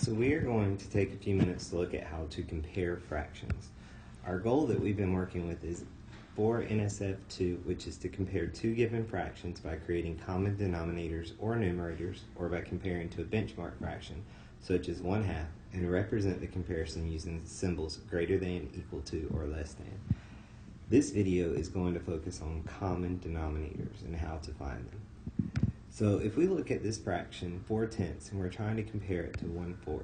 So we are going to take a few minutes to look at how to compare fractions. Our goal that we've been working with is for NSF2, which is to compare two given fractions by creating common denominators or numerators, or by comparing to a benchmark fraction, such as 1/2, and represent the comparison using symbols greater than, equal to, or less than. This video is going to focus on common denominators and how to find them. So if we look at this fraction, 4/10, and we're trying to compare it to 1/4,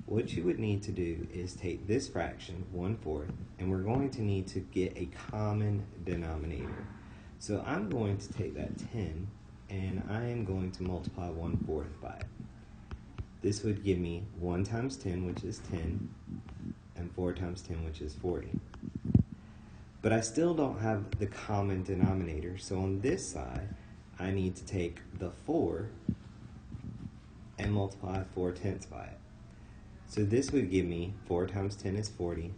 what you would need to do is take this fraction, 1/4, and we're going to need to get a common denominator. So I'm going to take that 10, and I am going to multiply 1/4 by it. This would give me 1 times 10, which is 10, and 4 times 10, which is 40. But I still don't have the common denominator, so on this side, I need to take the 4 and multiply 4/10 by it. So this would give me 4 times 10 is 40,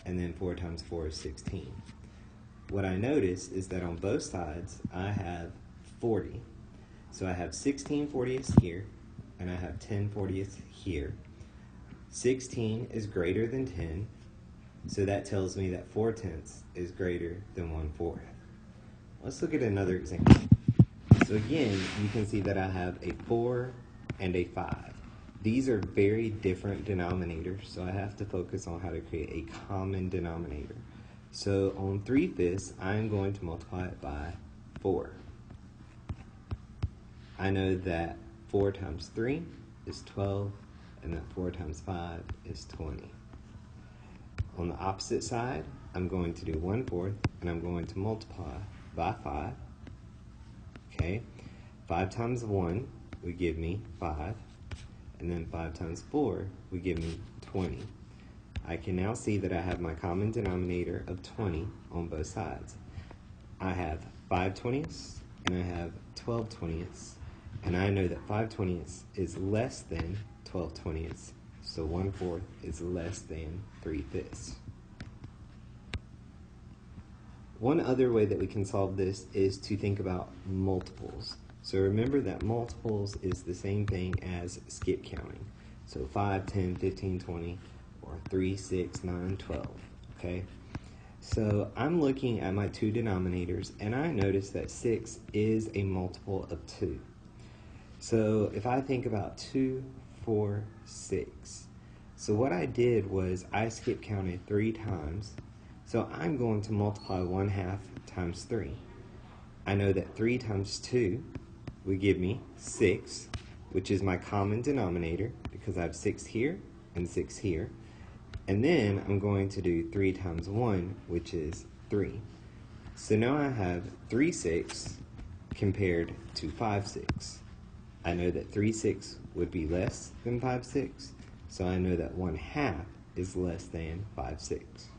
and then 4 times 4 is 16. What I notice is that on both sides, I have 40. So I have 16/40ths here, and I have 10/40ths here. 16 is greater than 10, so that tells me that 4/10 is greater than 1/4. Let's look at another example. So again, you can see that I have a 4 and a 5. These are very different denominators, so I have to focus on how to create a common denominator. So on 3/5, I'm going to multiply it by 4. I know that 4 times 3 is 12, and that 4 times 5 is 20. On the opposite side, I'm going to do 1/4, and I'm going to multiply by 5. Okay, 5 times 1 would give me 5, and then 5 times 4 would give me 20. I can now see that I have my common denominator of 20 on both sides. I have 5/20ths and I have 12/20ths, and I know that 5/20ths is less than 12/20ths, so 1/4 is less than 3/5. One other way that we can solve this is to think about multiples. So remember that multiples is the same thing as skip counting. So 5, 10, 15, 20, or 3, 6, 9, 12, okay? So I'm looking at my two denominators, and I notice that 6 is a multiple of 2. So if I think about 2, 4, 6, so what I did was I skip counted 3 times. So I'm going to multiply 1/2 times 3. I know that 3 times 2 would give me 6, which is my common denominator because I have 6 here and 6 here. And then I'm going to do 3 times 1, which is 3. So now I have 3/6 compared to 5/6. I know that 3/6 would be less than 5/6, so I know that 1/2 is less than 5/6.